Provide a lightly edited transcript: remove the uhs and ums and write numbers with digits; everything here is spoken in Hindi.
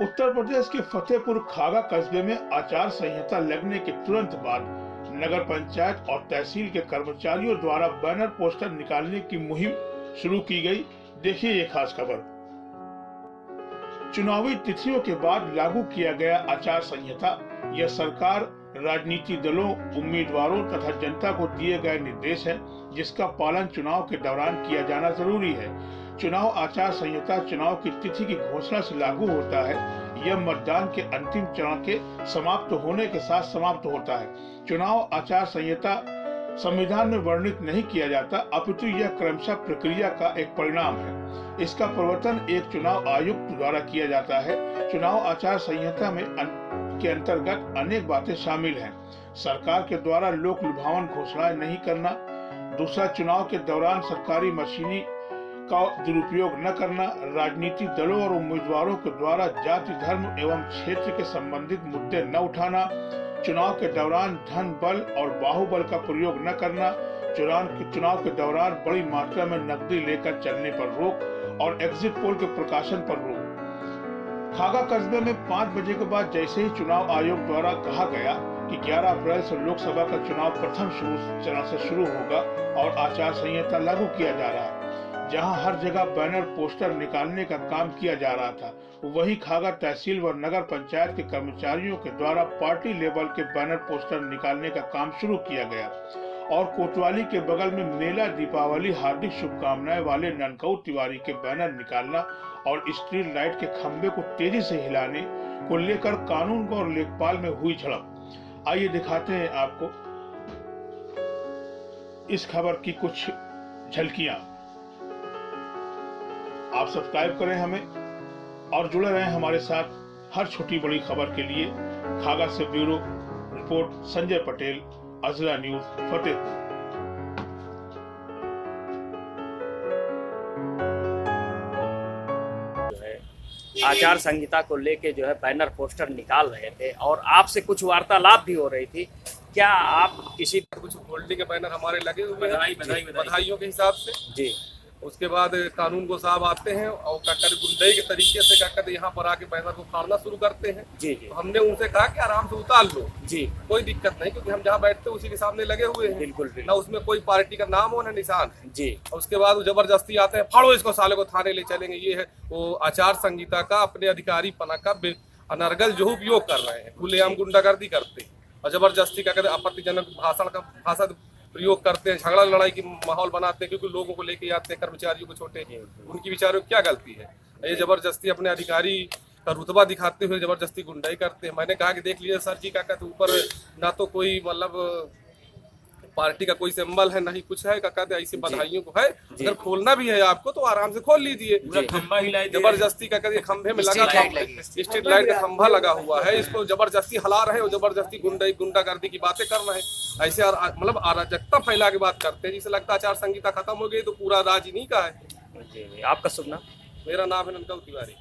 उत्तर प्रदेश के फतेहपुर खागा कस्बे में आचार संहिता लगने के तुरंत बाद नगर पंचायत और तहसील के कर्मचारियों द्वारा बैनर पोस्टर निकालने की मुहिम शुरू की गई। देखिए ये खास खबर। चुनावी तिथियों के बाद लागू किया गया आचार संहिता यह सरकार, राजनीतिक दलों, उम्मीदवारों तथा जनता को दिए गए निर्देश है, जिसका पालन चुनाव के दौरान किया जाना जरूरी है। चुनाव आचार संहिता चुनाव की तिथि की घोषणा से लागू होता है। यह मतदान के अंतिम चरण के समाप्त होने के साथ समाप्त होता है। चुनाव आचार संहिता संविधान में वर्णित नहीं किया जाता, अपितु यह क्रमशः प्रक्रिया का एक परिणाम है। इसका प्रवर्तन एक चुनाव आयुक्त द्वारा किया जाता है। चुनाव आचार संहिता में के अंतर्गत अनेक बातें शामिल हैं। सरकार के द्वारा लोक लुभावन घोषणाएं नहीं करना, दूसरा चुनाव के दौरान सरकारी मशीनी का दुरुपयोग न करना, राजनीतिक दलों और उम्मीदवारों के द्वारा जाति, धर्म एवं क्षेत्र के संबंधित मुद्दे न उठाना, चुनाव के दौरान धन बल और बाहुबल का प्रयोग न करना, चुनाव के दौरान बड़ी मात्रा में नकदी लेकर चलने पर रोक और एग्जिट पोल के प्रकाशन पर रोक। खागा कस्बे में 5 बजे के बाद जैसे ही चुनाव आयोग द्वारा कहा गया कि 11 अप्रैल से लोकसभा का चुनाव प्रथम चरण से शुरू होगा और आचार संहिता लागू किया जा रहा है, जहां हर जगह बैनर पोस्टर निकालने का काम किया जा रहा था, वहीं खागा तहसील व नगर पंचायत के कर्मचारियों के द्वारा पार्टी लेवल के बैनर पोस्टर निकालने का काम शुरू किया गया और कोतवाली के बगल में मेला दीपावली हार्दिक शुभकामनाएं वाले ननकऊ तिवारी के बैनर निकालना और स्ट्रीट लाइट के खंभे को तेजी से हिलाने को लेकर कानून और लेखपाल में हुई झड़प। आइए दिखाते हैं आपको इस खबर की कुछ झलकियां। आप सब्सक्राइब करें हमें और जुड़े रहें हमारे साथ हर छोटी बड़ी खबर के लिए। खागा से ब्यूरो रिपोर्ट संजय पटेल, अजरा न्यूज, फतेहपुर। आचार संहिता को लेके जो है बैनर पोस्टर निकाल रहे थे और आपसे कुछ वार्तालाप भी हो रही थी। क्या आप किसी कुछ होल्डिंग के बैनर हमारे लगे हुए हैं बधाइयों के हिसाब से जी, उसके बाद कानून को साहब आते हैं और काकर गुंडई के तरीके से काकर यहाँ पर आके बैनर को फाड़ना शुरू करते हैं। जी जी। तो हमने उनसे कहा कि आराम से उतार लो जी, कोई दिक्कत नहीं, क्योंकि हम जहाँ बैठते हैं उसी के सामने लगे हुए हैं। बिल्कुल ना उसमें कोई पार्टी का नाम हो ना निशान है जी। और उसके बाद वो जबरदस्ती आते हैं, फाड़ो इसको, साले को थाने ले चलेंगे। ये है वो आचार संहिता का अपने अधिकारी पना का अनर्गल जो उपयोग कर रहे हैं, खुलेआम गुंडागर्दी करते हैं और जबरदस्ती का आपत्तिजनक भाषा प्रयोग करते हैं, झगड़ा लड़ाई की माहौल बनाते हैं, क्योंकि लोगों को लेके आते हैं, कर्मचारियों को छोटे, उनकी बेचारों की क्या गलती है। ये जबरदस्ती अपने अधिकारी का रुतबा दिखाते हुए जबरदस्ती गुंडाई करते हैं। मैंने कहा कि देख लीजिए सर जी, क्या कहते ऊपर ना तो कोई मतलब पार्टी का कोई सिंबल है, नहीं कुछ है, क्या कहते ऐसे बधाइयों को है। अगर खोलना भी है आपको तो आराम से खोल लीजिए। जबरदस्ती क्या कहते खंभे में लगा, स्ट्रीट लाइट का खंभा लगा हुआ है, इसको जबरदस्ती हिला रहे हैं और जबरदस्ती गुंडागर्दी की बातें कर रहे हैं। ऐसे मतलब अराजकता फैला के बात करते हैं, जिसे लगता है आचार संहिता खत्म हो गई तो पूरा राज इन्हीं का है। आपका शुभ नाम? मेरा नाम है ननकऊ तिवारी।